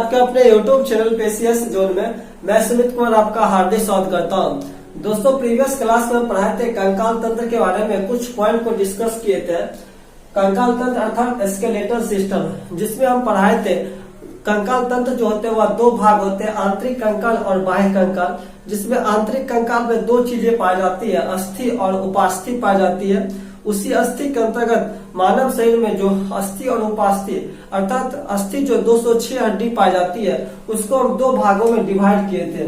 आपके अपने YouTube channel पेसीएस zone में मैं सुमित कुमार आपका हार्दिक स्वागत करता हूं। दोस्तों, प्रीवियस क्लास में पढ़ाए थे कंकाल तंत्र के बारे में कुछ पॉइंट को डिस्कस किए थे। कंकाल तंत्र अर्थात स्केलेटल सिस्टम, जिसमें हम पढ़ाए थे कंकाल तंत्र जो होते हैं वह दो भाग होते हैं, आंतरिक कंकाल और बाह्य कंकाल। जिसमें आंतरिक कंकाल में दो चीजें पाई जाती है, अस्थि और उपास्थि पाई जाती है। उसी अस्थि के अंतर्गत मानव शरीर में जो अस्थि और उपास्थि अर्थात अस्थि जो 206 हड्डी पाई जाती है उसको हम दो भागों में डिवाइड किए थे।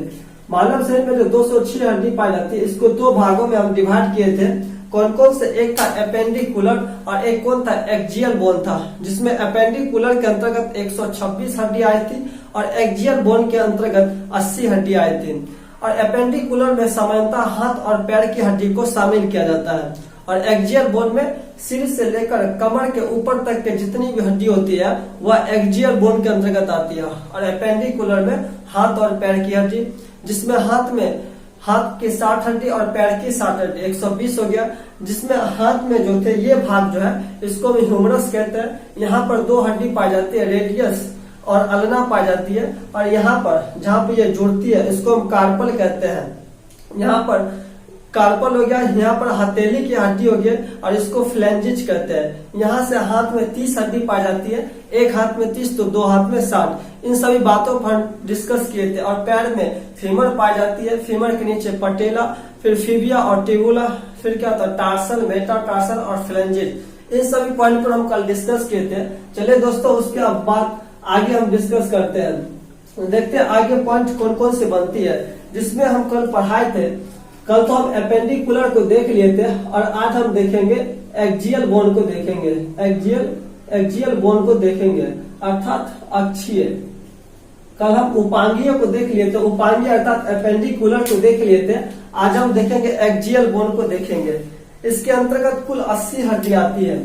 मानव शरीर में जो 206 हड्डी पाई जाती है इसको दो भागों में हम डिवाइड किए थे। कौन कौन से? एक था एपेंडिकुलर और एक कौन था? एक्जियल बोन था। जिसमें एपेंडिकुलर के अंतर्गत 126 हड्डी आई थी और एक्जियल बोन के अंतर्गत 80 हड्डी आई थी। और एपेंडिकुलर में सामान्यतः हाथ और पैर की हड्डी को शामिल किया जाता है और एक्जियल बोन में सिर से लेकर कमर के ऊपर तक के जितनी भी हड्डी होती है वह एक्जियल बोन के अंतर्गत आती है। और एपेंडिकुलर में हाथ और पैर की हड्डी, जिसमें हाथ की 60 हड्डी और पैर की 60 हड्डी 120 हो गया। जिसमें हाथ में जो थे ये भाग जो है इसको हम ह्यूमरस कहते हैं। यहाँ पर दो हड्डी पाई जाती है, रेडियस और अल्ना पाई जाती है। और यहाँ पर जहाँ पे ये जुड़ती है इसको हम कार्पल कहते हैं। यहाँ पर कार्पल हो गया, यहाँ पर हथेली की हड्डी हो गई और इसको फ्लैंजिज कहते हैं। यहाँ से हाथ में 30 हड्डी पाई जाती है, एक हाथ में 30 तो दो हाथ में 60। इन सभी बातों पर हम डिस्कस किए थे। और पैर में फीमर पाई जाती है, फीमर के नीचे पटेला, फिर फिबिया और टिबुला, फिर क्या होता है टार्सल, मेटाटार्सल और फ्लैंजिज। इन सभी पॉइंट पर हम कल डिस्कस किए थे। चलिए दोस्तों, उसके बाद आगे हम डिस्कस करते हैं। देखते हैं आगे पॉइंट कौन कौन से बनती है, जिसमें हम कल पढ़ाए थे। कल तो हम एपेंडिकुलर को देख लिए थे और आज हम देखेंगे एक्जियल बोन को देखेंगे। एक्जियल बोन को देखेंगे अर्थात अक्षीय। कल हम उपांगीय को देख लिए थे, उपांगीय अर्थात एपेंडिकुलर को देख लिए थे। आज हम देखेंगे एक्जियल बोन को देखेंगे। इसके अंतर्गत कुल 80 हड्डी आती है।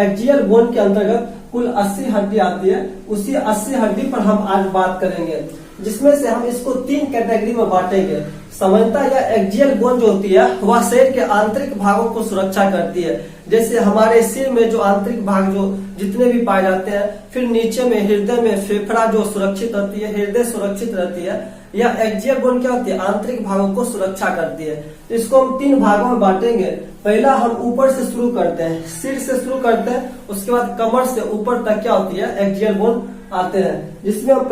एक्जियल बोन के अंतर्गत कुल 80 हड्डी आती है। उसी 80 हड्डी पर हम आज बात करेंगे, जिसमें से हम इसको 3 कैटेगरी में बांटेंगे। सामान्यतः यह एक्जियल बोन जो होती है वह शरीर के आंतरिक भागों को सुरक्षा करती है। जैसे हमारे सिर में जो आंतरिक भाग जो जितने भी पाए जाते हैं, फिर नीचे में हृदय में फेफड़ा जो सुरक्षित रहती है, हृदय सुरक्षित रहती है। यह एक्जियल बोन क्या होती है? आंतरिक भागों को सुरक्षा करती है। इसको हम 3 भागों में बांटेंगे। पहला हम ऊपर से शुरू करते हैं, सिर से शुरू करते हैं। उसके बाद कमर से ऊपर तक क्या होती है? एक्जियल बोन आते हैं। जिसमें हम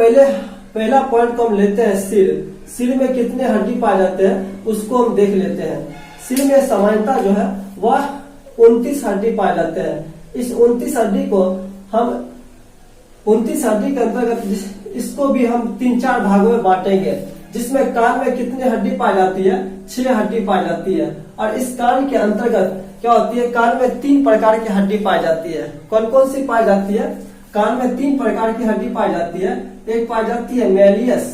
पहला पॉइंट को हम लेते हैं सिर। सिर में कितने हड्डी पाए जाते हैं उसको हम देख लेते हैं। सिर में सामान्यतः जो है वह 29 हड्डी पाए जाते हैं। इस 29 हड्डी को हम 29 हड्डी के अंतर्गत इसको भी हम 3-4 भागों में बांटेंगे। जिसमें कान में कितनी हड्डी पाई जाती है? 6 हड्डी पाई जाती है। और इस कान के अंतर्गत क्या होती है? कान में 3 प्रकार की हड्डी पाई जाती है। कौन कौन सी पाई जाती है? कान में 3 प्रकार की हड्डी पाई जाती है। एक पाई जाती है मेलियस,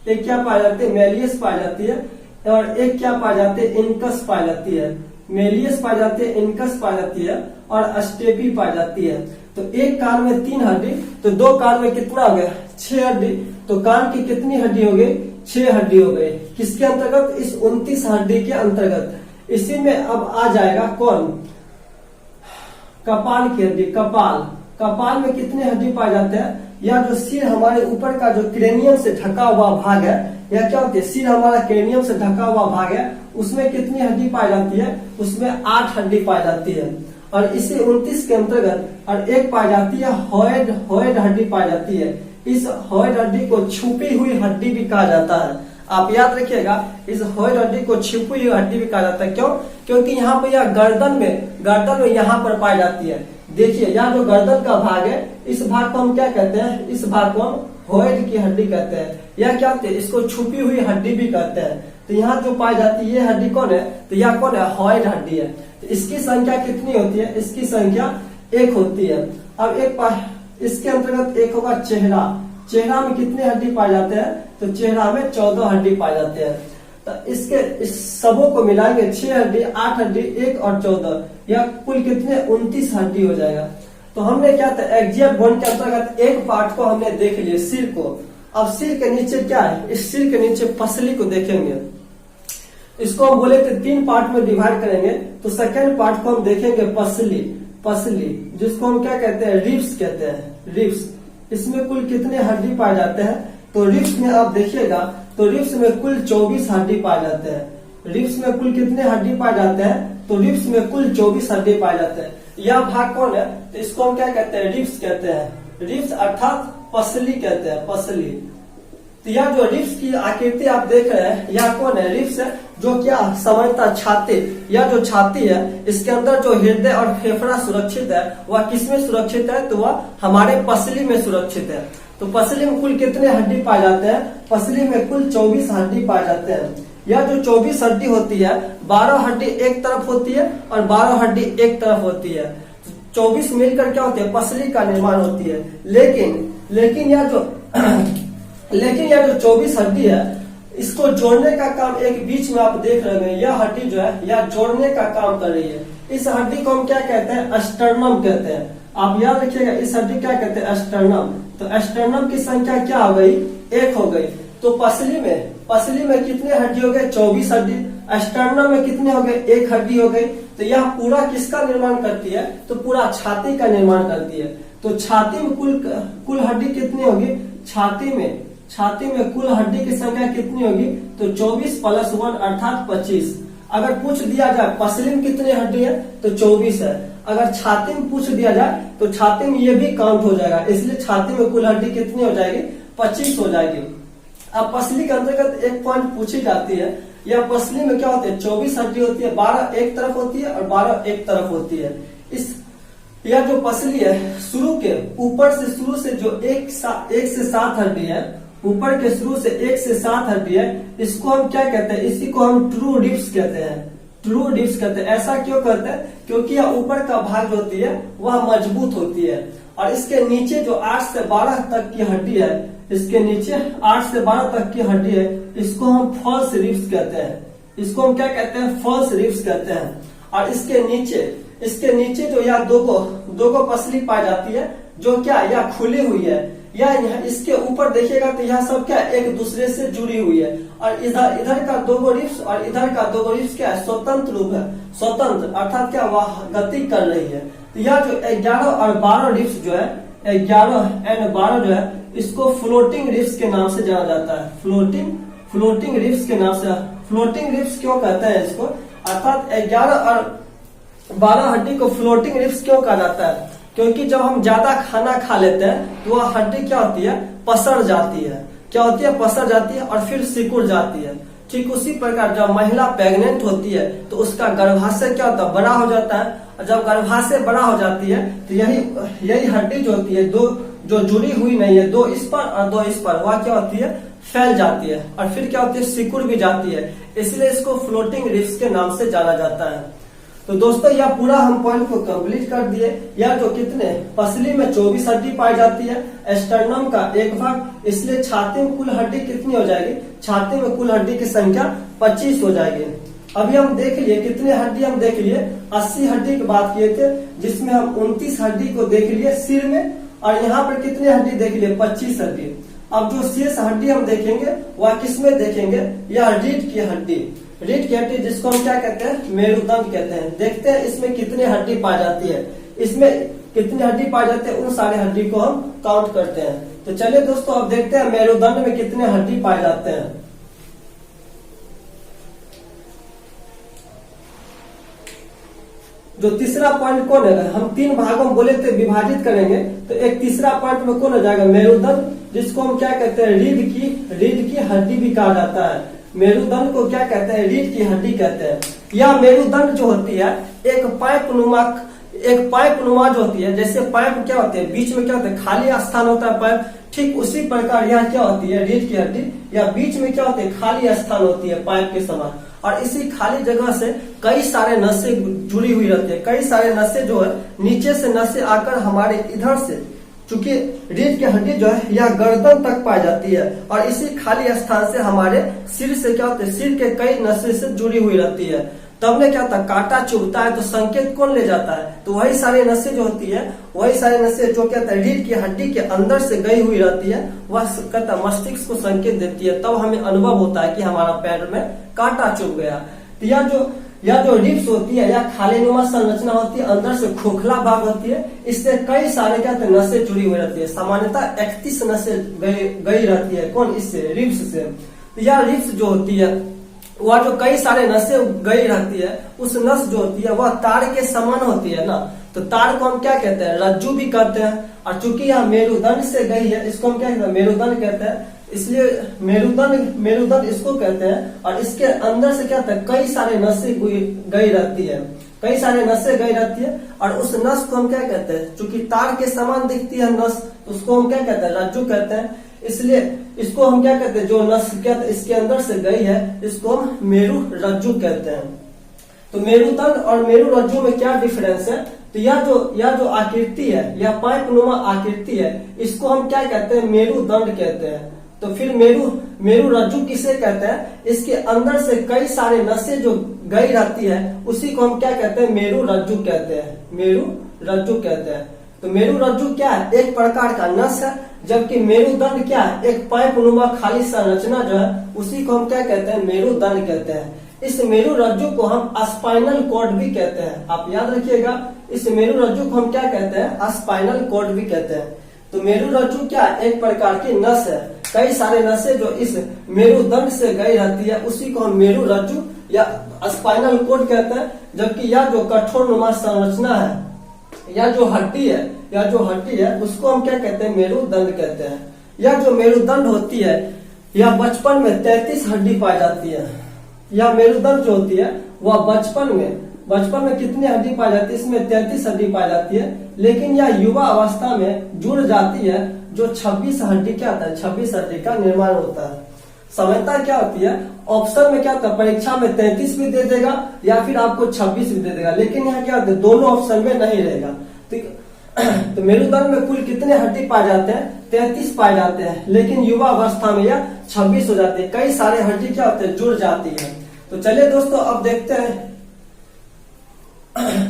एक क्या पाई जाती है? मेलियस पाई जाती है। और एक क्या पाई जाती है? इनकस पाई जाती है। मेलियस पाई जाती है, इनकस पाई जाती है और अस्टेपी पाई जाती है। तो एक कान में 3 हड्डी, तो दो कान में कितना हो गया? 6 हड्डी। तो कान की कितनी हड्डी हो गई? 6 हड्डी हो गई। किसके अंतर्गत? इस 29 हड्डी के अंतर्गत। इसी में अब आ जाएगा कौन? कपाल की हड्डी। कपाल में कितने हड्डी पाए जाते हैं? या जो सिर हमारे ऊपर का जो क्रेनियम से ढका हुआ भाग है, या क्या होती है? सिर हमारा क्रेनियम से ढका हुआ भाग है, उसमें कितनी हड्डी पाई जाती है? उसमें 8 हड्डी पाई जाती है। और इसी 29 के अंतर्गत और एक पाई जाती है हॉइड हड्डी पाई जाती है। इस हॉइड हड्डी को छुपी हुई हड्डी भी कहा जाता है। आप याद रखिएगा, इस हॉइड हड्डी को छुपी हुई हड्डी भी कहा जाता है। क्यों? क्योंकि यहाँ पर यह गर्दन में यहाँ पर पाई जाती है। देखिए, यहाँ जो गर्दन का भाग है इस भाग को हम क्या कहते हैं? इस भाग को हम हॉइड की हड्डी कहते हैं। यह क्या कहते हैं? इसको छुपी हुई हड्डी भी कहते हैं। तो यहाँ जो पाई जाती है ये हड्डी कौन है? तो यह कौन है? हॉइड हड्डी है। तो इसकी संख्या कितनी होती है? इसकी संख्या 1 होती है। अब इसके अंतर्गत एक होगा चेहरा में कितने हड्डी पाए जाते हैं? तो चेहरा में 14 हड्डी पाए जाते हैं। तो इस सबों को मिलाएंगे, 6 हड्डी, 8 हड्डी, 1 और 14, या कुल कितने? 29 हड्डी हो जाएगा। तो हमने क्या था? एक्जियल बोन के अंतर्गत एक पार्ट को हमने देख लिया, सिर को। अब सिर के नीचे क्या है? इस सिर के नीचे पसली को देखेंगे। इसको हम बोले थे 3 पार्ट में डिवाइड करेंगे। तो सेकेंड पार्ट को हम देखेंगे पसली, जिसको हम क्या कहते हैं? रिब्स कहते हैं। रिब्स इसमें कुल कितने हड्डी पाए जाते हैं? तो रिब्स में आप देखिएगा तो रिब्स में कुल 24 हड्डी पाए जाते हैं। रिब्स में कुल कितने हड्डी पाए जाते हैं? तो रिब्स में कुल 24 हड्डी पाए जाते हैं। यह भाग कौन है? तो इसको हम क्या कहते हैं? रिब्स कहते हैं। रिब्स अर्थात पसली कहते हैं, पसली। तो यह जो रिब्स की आकृति आप देख रहे हैं, यह कौन है? रिब्स है, जो क्या सामान्यतः छाती, यह जो छाती है इसके अंदर जो हृदय और फेफड़ा सुरक्षित है वह किसमें सुरक्षित है? तो वह हमारे पसली में सुरक्षित है। तो पसली में कुल कितने हड्डी पाए जाते हैं? पसली में कुल 24 हड्डी पाए जाते हैं। यह जो 24 हड्डी होती है, 12 हड्डी एक तरफ होती है और 12 हड्डी एक तरफ होती है। 24 मिलकर क्या होती है? पसली का निर्माण होती है। लेकिन यह जो 24 हड्डी है, इसको जोड़ने का काम एक बीच में आप देख रहे हैं, यह हड्डी जो है यह जोड़ने का काम कर रही है। इस हड्डी को हम क्या कहते हैं? अस्टर्नम कहते हैं। आप याद रखिएगा, इस हड्डी क्या कहते हैं? अस्टर्नम। तो अस्टर्नम की संख्या क्या हो गई? 1 हो गई। तो पसली में कितने हड्डी हो गए? 24 हड्डी। अस्टर्नम में कितने हो गए? 1 हड्डी हो गई। तो यह पूरा किसका निर्माण करती है? तो पूरा छाती का निर्माण करती है। तो छाती में कुल हड्डी कितनी होगी? छाती में कुल हड्डी की संख्या कितनी होगी? तो 24 + 1 अर्थात 25। अगर पूछ दिया जाए पसली में कितने हड्डी है? तो 24 है। अगर छाती में पूछ दिया जाए तो छाती में ये भी काउंट हो जाएगा, इसलिए छाती में कुल हड्डी कितनी हो जाएगी? 25 हो जाएगी। अब पसली के अंतर्गत एक पॉइंट पूछी जाती है, यह पसली में क्या होती है? 24 हड्डी होती है, 12 एक तरफ होती है और 12 एक तरफ होती है। यह जो पसली है, ऊपर से शुरू से जो 1 से 7 हड्डी है, ऊपर के शुरू से 1 से 7 हड्डी है, इसको हम क्या कहते हैं? इसी को हम ट्रू रिब्स कहते हैं। ट्रू रिब्स कहते हैं। ऐसा क्यों कहते हैं? क्योंकि यह ऊपर का भाग जो होती है वह मजबूत होती है और इसके नीचे जो 8 से 12 तक की हड्डी है, इसके नीचे 8 से 12 तक की हड्डी है, इसको हम फॉल्स रिब्स कहते हैं। इसको हम क्या कहते हैं? फॉल्स रिब्स कहते हैं। और इसके नीचे जो यह दो को पसली पाई जाती है, जो क्या यह खुली हुई है, या इसके ऊपर देखिएगा तो यह सब क्या एक दूसरे से जुड़ी हुई है। और इधर का 2 रिब्स और इधर का 2 रिब्स क्या है? स्वतंत्र रूप है। स्वतंत्र अर्थात क्या? वह गति कर रही है। तो यह जो 11 और 12 रिब्स जो है, 11 एंड 12 जो है, इसको फ्लोटिंग रिब्स के नाम से जाना जाता है। फ्लोटिंग रिब्स के नाम से। फ्लोटिंग रिब्स क्यों कहते हैं इसको? अर्थात 11 और 12 हड्डी को फ्लोटिंग रिब्स क्यों कहा जाता है? क्योंकि जब हम ज्यादा खाना खा लेते हैं तो वह हड्डी क्या होती है? पसर जाती है। क्या होती है? पसर जाती है और फिर सिकुड़ जाती है। ठीक उसी प्रकार जब महिला प्रेग्नेंट होती है तो उसका गर्भाशय क्या होता है? बड़ा हो जाता है। और जब गर्भाशय बड़ा हो जाती है तो यही हड्डी जो होती है, जो जुड़ी हुई नहीं है, 2 इस पर और 2 इस पर, वह क्या होती है? फैल जाती है और फिर क्या होती है? सिकुड़ भी जाती है। इसलिए इसको फ्लोटिंग रिब्स के नाम से जाना जाता है। तो दोस्तों यह पूरा हम पॉइंट को कंप्लीट कर दिए। यह जो कितने पसली में 24 हड्डी पाई जाती है, एस्टर्नम का 1 भाग, इसलिए छाती में कुल हड्डी कितनी हो जाएगी? छाती में कुल हड्डी की संख्या 25 हो जाएगी। अभी हम देख लिए कितने हड्डी हम देख लिए? 80 हड्डी की बात किए थे, जिसमें हम 29 हड्डी को देख लिए सिर में, और यहाँ पर कितने हड्डी देख लिए? 25 हड्डी। अब जो शेष हड्डी हम देखेंगे वह किसमें देखेंगे? यह रीढ़ की हड्डी, जिसको हम क्या कहते हैं? मेरुदंड कहते हैं। देखते हैं इसमें कितने हड्डी पाई जाती है। इसमें कितनी हड्डी पाई जाती है, उन सारे हड्डी को हम काउंट करते हैं। तो चलिए दोस्तों अब देखते हैं मेरुदंड में कितने हड्डी पाए जाते हैं। जो तीसरा पॉइंट कौन है? हम 3 भागों में बोले थे विभाजित करेंगे, तो एक तीसरा पॉइंट में कौन हो जाएगा? मेरुदंड, जिसको हम क्या कहते हैं? रीढ़ की हड्डी भी कहा जाता है। मेरुदंड को क्या कहते हैं? रीढ़ की हड्डी कहते हैं। यह मेरुदंड जो होती है एक पाइप नुमा जो होती है, जैसे पाइप क्या होते हैं? बीच में क्या होता है? खाली स्थान होता है पाइप। ठीक उसी प्रकार यह क्या होती है? रीढ़ की हड्डी, या बीच में क्या होती है? खाली स्थान होती है पाइप के समान। और इसी खाली जगह से कई सारे नसें जुड़ी हुई रहती है। कई सारे नसें जो है नीचे से नसें आकर हमारे इधर से, चूंकि रीढ़ की हड्डी जो है यह गर्दन तक पाई जाती है और इसी खाली स्थान से हमारे सिर से क्या होता है? सिर के कई नसें से जुड़ी हुई रहती है। तब में क्या होता है? कांटा चुभता है तो संकेत कौन ले जाता है? तो वही सारी नसें जो होती है, वही सारी नसें जो क्या होता है? रीढ़ की हड्डी के अंदर से गई हुई रहती है, वह कहता है मस्तिष्क को संकेत देती है। तब हमें अनुभव होता है कि हमारा पैर में कांटा चुभ गया। तो या जो रिब्स होती है या खाली नुमा संरचना होती है, अंदर से खोखला भाग होती है, इससे कई सारे क्या होते हैं नसें जुड़ी हुई रहती है। सामान्यतः 31 नसें गई रहती है। कौन? इससे, रिब्स से। तो यह रिब्स जो होती है वह जो कई सारे नसें गई रहती है, उस नस जो होती है वह तार के समान होती है ना। तो तार को हम क्या कहते हैं? रज्जु भी कहते हैं। और चूंकि यह मेरुदंड से गई है, इसको हम क्या कहते हैं? मेरुदंड कहते हैं। इसलिए मेरुदंड इसको कहते हैं। और इसके अंदर से क्या होता है? कई सारे नसें गई रहती है, कई सारे नसें गई रहती है। और उस नस को हम क्या कहते हैं? चूंकि तार के समान दिखती है नस, तो उसको हम क्या कहते हैं? रज्जु कहते हैं। इसलिए इसको हम क्या कहते हैं? जो नस क्या इसके अंदर से गई है, इसको हम मेरु रज्जु कहते हैं। तो मेरुदंड और मेरु रज्जु में क्या डिफरेंस है? तो यह जो आकृति है, यह पाइप नुमा आकृति है, इसको हम क्या कहते हैं? मेरुदंड कहते हैं। तो फिर मेरु रज्जु किसे कहते हैं? इसके अंदर से कई सारे नसें जो गई रहती है, उसी को हम क्या कहते हैं? मेरु रज्जु कहते हैं। मेरु रज्जु कहते हैं। तो मेरु रज्जु क्या है? एक प्रकार का नस है, जबकि मेरुदंड क्या है? एक पाइप नुमा खाली संरचना जो है, उसी को हम क्या कहते हैं? मेरुदंड कहते हैं। इस मेरु रज्जु को हम स्पाइनल कॉर्ड भी कहते हैं। आप याद रखिएगा, इस मेरु रज्जु को हम क्या कहते हैं? स्पाइनल कॉर्ड भी कहते हैं। तो मेरु रज्जु क्या है? एक प्रकार की नस है, कई सारे नसें जो इस मेरुदंड से गई रहती है, उसी को हम मेरु रज्जु या स्पाइनल कॉर्ड कहते हैं। जबकि यह जो कठोर नुमा संरचना है, या जो हड्डी है, उसको हम क्या कहते हैं? मेरुदंड कहते हैं। यह जो मेरुदंड होती है, यह बचपन में 33 हड्डी पाई जाती है। यह मेरुदंड जो होती है वह बचपन में कितनी हड्डी पाई जाती है? इसमें 33 हड्डी पाई जाती है। लेकिन यह युवा अवस्था में जुड़ जाती है, जो 26 हड्डी क्या होता है? 26 हड्डी का निर्माण होता है। समझता क्या होती है? ऑप्शन में क्या होता है? परीक्षा में 33 भी दे देगा या फिर आपको 26 भी दे देगा, लेकिन यहाँ क्या होता है? दोनों ऑप्शन में नहीं रहेगा। तो मेरुदंड में कुल कितने हड्डी पाए जाते हैं? 33 पाए जाते हैं। लेकिन युवा अवस्था में यह 26 हो जाती है। कई सारे हड्डी क्या होते हैं? जुड़ जाती है। तो चलिए दोस्तों, अब देखते हैं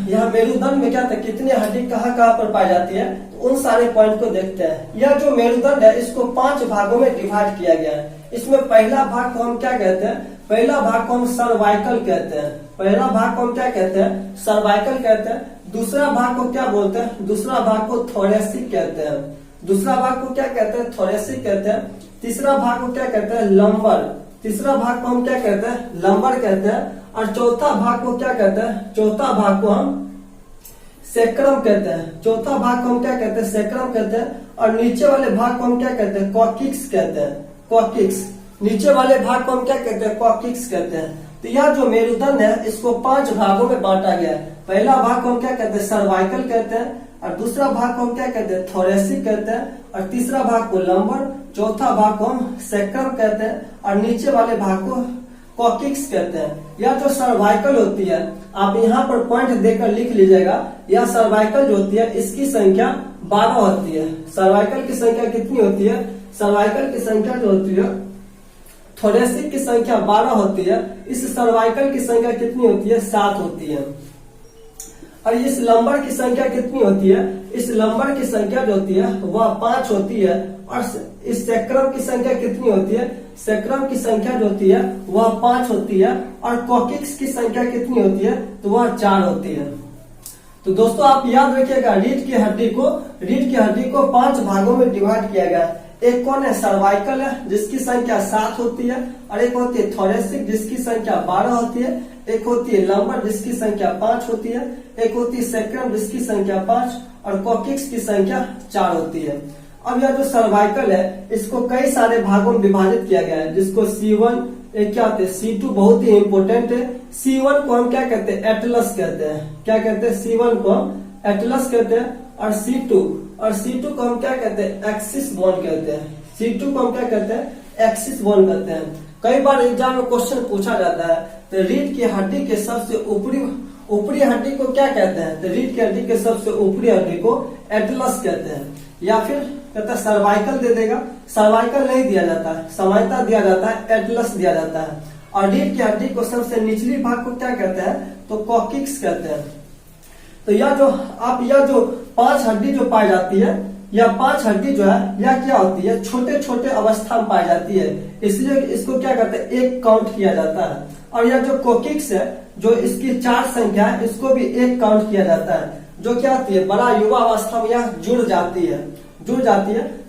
यह मेरुदंड में क्या था? कितनी हड्डी कहाँ पर पाई जाती है? तो उन सारे पॉइंट को देखते हैं। यह जो मेरुदंड है, इसको 5 भागों में डिवाइड किया गया है। इसमें पहला भाग को हम क्या कहते हैं? पहला भाग को हम सर्वाइकल कहते हैं। पहला भाग को हम क्या कहते हैं? सर्वाइकल कहते हैं। दूसरा भाग को क्या बोलते हैं? दूसरा भाग को थोरेसिक कहते हैं। दूसरा भाग को क्या कहते हैं? थोरेसिक कहते हैं। तीसरा भाग को क्या कहते हैं? लंबर। तीसरा भाग को हम क्या कहते हैं? लंबर कहते हैं। और चौथा भाग को क्या कहते हैं? चौथा भाग को हम सेक्रम कहते हैं। चौथा भाग को हम क्या कहते हैं? सेक्रम कहते हैं। और नीचे वाले भाग को हम क्या कहते हैं? कॉकिक्स कहते हैं। कॉकिक्स, नीचे वाले भाग को हम क्या कहते हैं? कॉकिक्स कहते हैं। तो यह जो मेरुदंड है, इसको 5 भागों में बांटा गया है। पहला भाग को हम क्या कहते हैं? सर्वाइकल कहते हैं। और दूसरा भाग को हम क्या कहते हैं? थोरेसिक कहते हैं। और तीसरा भाग को लंबर, चौथा भाग को हम सेक्रम कहते हैं। और नीचे वाले भाग को कॉकिक्स कहते हैं। यह जो सर्वाइकल होती है, आप यहाँ पर पॉइंट देकर लिख लीजिएगा। यह सर्वाइकल जो होती है, इसकी संख्या 12 होती है। सर्वाइकल की संख्या कितनी होती है? सर्वाइकल की संख्या जो होती है, थोरेसिक की संख्या 12 होती है। इस सर्वाइकल की संख्या कितनी होती है? 7 होती है। और इस लंबर की संख्या कितनी होती है? इस लंबर की संख्या जो होती है वह 5 होती है। और इस सेक्रम की संख्या कितनी होती है? सेक्रम की संख्या जो होती है वह 5 होती है। और कॉकिक्स की संख्या कितनी होती है? तो वह 4 होती है। तो दोस्तों, आप याद रखिएगा, रीढ़ की हड्डी को 5 भागों में डिवाइड किया गया है। एक कौन है? सर्वाइकल है, जिसकी संख्या 7 होती है। और एक होती है थोरेसिक, जिसकी संख्या 12 होती है। एक होती है लंबर, जिसकी संख्या 5 होती है। एक होती है सेक्रम, जिसकी संख्या 5। और कॉकिक्स की संख्या 4 होती है। अब यह जो सर्वाइकल है, इसको कई सारे भागों में विभाजित किया गया है, जिसको C1, एक क्या होते हैं C2, बहुत ही इंपोर्टेंट है। C1 को हम क्या कहते हैं? एटलस कहते हैं। क्या कहते हैं? C1 को हम एटलस कहते हैं। और C2 को हम क्या कहते हैं? एक्सिस बोन कहते हैं। C2 को हम क्या कहते हैं? एक्सिस बोन कहते हैं। कई बार एग्जाम में क्वेश्चन पूछा जाता है, तो रीढ़ की हड्डी के सबसे ऊपरी हड्डी को क्या कहते हैं? तो रीढ़ की हड्डी के सबसे ऊपरी हड्डी को एटलस कहते हैं। या फिर कहता है सर्वाइकल दे देगा, सर्वाइकल नहीं दिया जाता है, सामान्यतः दिया जाता है, एटलस दिया जाता है। और रीढ़ की हड्डी को सबसे निचली भाग को क्या कहते हैं? तो कॉकिक्स कहते हैं। तो यह जो 5 हड्डी जो पाई जाती है, यह 5 हड्डी जो है यह क्या होती है? छोटे छोटे अवस्था में पाई जाती है। इसलिए इसको क्या कहते हैं? एक काउंट किया जाता है। और यह जो कोकिक्स है, जो इसकी 4 संख्या है, इसको भी 1 काउंट किया जाता है, जो क्या होती है बड़ा युवा अवस्था में यह जुड़ जाती है। तो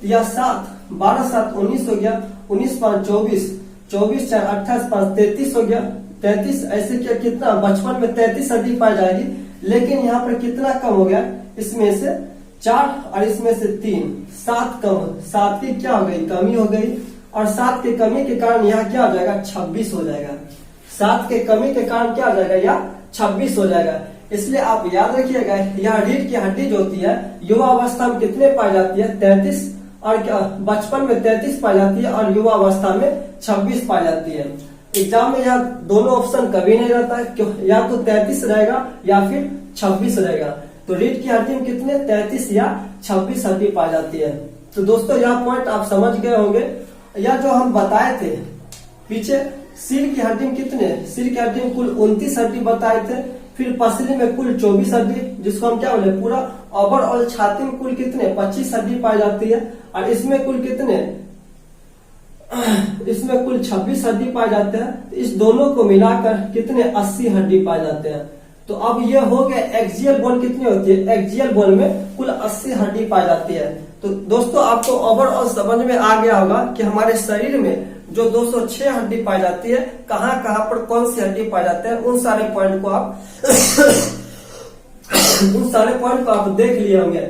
यह 7 12 7 19 हो गया, 19 5 24, 24 4 28 5 33 हो गया, 33 ऐसे क्या कितना बचपन में 33 हड्डी पाई जाएगी, लेकिन यहाँ पर कितना कम हो गया, इसमें से 4 और इसमें से 3, 7 कम, 7 की क्या हो गई कमी हो गई, और 7 की कमी के कारण यहाँ क्या हो जाएगा 26 हो जाएगा। 7 के कमी के कारण क्या हो जाएगा, यह 26 हो जाएगा। इसलिए आप याद रखिएगा, यह रीढ़ की हड्डी जो होती है युवा अवस्था में कितने पाई जाती है 33, और क्या बचपन में 33 पाई जाती है और युवा अवस्था में 26 पाई जाती है। एग्जाम में यह दोनों ऑप्शन कभी नहीं रहता है, क्यों, या तो 33 रहेगा या फिर 26 रहेगा। तो रीढ़ की हड्डी में कितने 33 या 26 हड्डी पाई जाती है। तो दोस्तों यह पॉइंट आप समझ गए होंगे। यह जो हम बताए थे पीछे, सिर की हड्डी में कितने, सिर की हड्डी में कुल 29 हड्डी बताए थे, फिर पसली में कुल 24 हड्डी, जिसको हम क्या बोले पूरा ओवरऑल छाती में कुल कितने 25 हड्डी पाई जाती है, और इसमें कुल कितने, इसमें कुल 26 हड्डी पाए जाते हैं। तो इस दोनों को मिलाकर कितने 80 हड्डी पाए जाते हैं। तो अब ये हो गया एक्सियल बोन कितनी होती है, एक्सियल बोन में कुल 80 हड्डी पाई जाती है। तो दोस्तों आपको ओवरऑल समझ में आ गया होगा कि हमारे शरीर में जो 206 हड्डी पाई जाती है, कहाँ कहाँ पर कौन सी हड्डी पाई जाते हैं, उन सारे पॉइंट को आप उन सारे पॉइंट को आप देख लिए होंगे।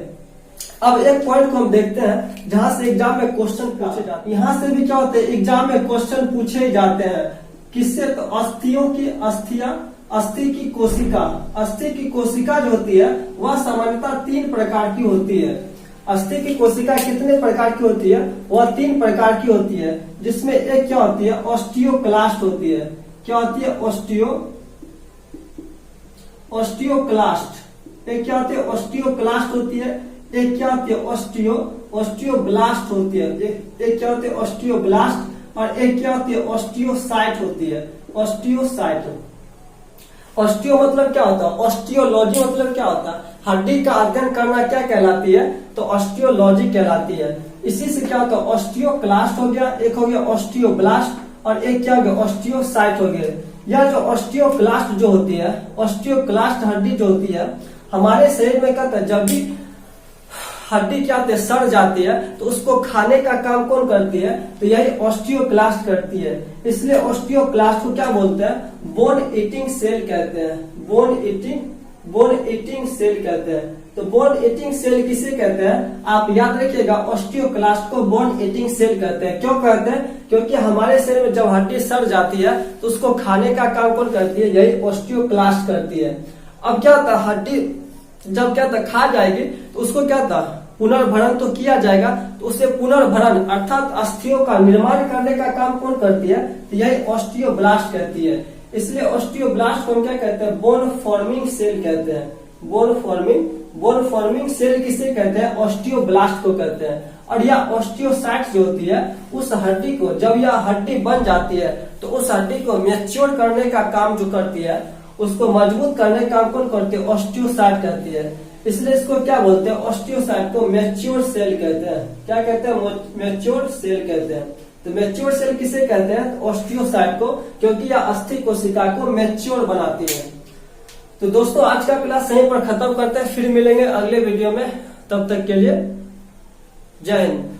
अब एक पॉइंट को हम देखते हैं जहां से एग्जाम में क्वेश्चन पूछे जाते हैं। यहाँ से भी क्या होते हैं एग्जाम में क्वेश्चन पूछे जाते हैं, किससे, तो अस्थियों की अस्थि की कोशिका। अस्थि की कोशिका जो होती है वह सामान्यतः 3 प्रकार की होती है। अस्थि की कोशिका कितने प्रकार की होती है, वह 3 प्रकार की होती है, जिसमें एक क्या होती है ऑस्टियोक्लास्ट होती है। क्या होती है ऑस्टियोक्लास्ट। एक क्या होती है ऑस्टियोक्लास्ट होती है, एक क्या होती है ऑस्टियोब्लास्ट होती है। एक क्या होती है ऑस्टियोब्लास्ट, और एक क्या होती है ऑस्टियोसाइट होती है। ऑस्टियोसाइट, ऑस्टियो मतलब क्या होता है, ऑस्टियोलॉजी मतलब क्या होता है, हड्डी का अध्ययन करना क्या कहलाती है, तो ऑस्टियोलॉजी कहलाती है। इसी से क्या होता है ऑस्टियोक्लास्ट हो गया, एक हो गया ऑस्टियोब्लास्ट, और एक क्या हो गया ऑस्टियोसाइट हो गया। यह जो ऑस्टियोक्लास्ट जो होती है, ऑस्टियोक्लास्ट हड्डी जो होती है हमारे शरीर में क्या, जब भी हड्डी क्या होती है सड़ जाती है, तो उसको खाने का काम कौन करती है, तो यही ऑस्टियोक्लास्ट करती है। इसलिए ऑस्टियोक्लास्ट को क्या बोलते हैं, बोन ईटिंग सेल कहते हैं। बोन ईटिंग सेल कहते हैं। तो बोन ईटिंग सेल किसे कहते हैं, आप याद रखिएगा ऑस्टियोक्लास्ट को बोन ईटिंग सेल कहते हैं। क्यों कहते हैं, क्योंकि हमारे शरीर में जब हड्डी सड़ जाती है तो उसको खाने का काम कौन करती है, यही ऑस्टियोक्लास्ट करती है। अब क्या होता है, हड्डी जब क्या था खा जाएगी तो उसको क्या था पुनर्भरण तो किया जाएगा, तो उसे पुनर्भरण अर्थात अस्थियों का निर्माण करने का काम कौन करती है, तो यही ऑस्टियोब्लास्ट कहती है। इसलिए ऑस्टियोब्लास्ट को हम क्या कहते हैं, बोन फॉर्मिंग सेल कहते हैं। बोन फॉर्मिंग सेल किसे कहते हैं, ऑस्टियोब्लास्ट को कहते हैं। और यह ऑस्टियोसाइट जो होती है उस हड्डी को, जब यह हड्डी बन जाती है तो उस हड्डी को मैच्योर करने का काम जो करती है, उसको मजबूत करने का काम कौन करती है, ऑस्टियोसाइट करती है। इसलिए इसको क्या बोलते हैं, ऑस्टियोसाइट को मैच्योर सेल कहते हैं। क्या कहते हैं, मैच्योर सेल कहते हैं। तो मैच्योर सेल किसे कहते हैं, ऑस्टियोसाइट को, क्योंकि यह अस्थि कोशिका को मैच्योर बनाती है। तो दोस्तों आज का क्लास यहीं पर खत्म करते हैं, फिर मिलेंगे अगले वीडियो में, तब तक के लिए जय हिंद।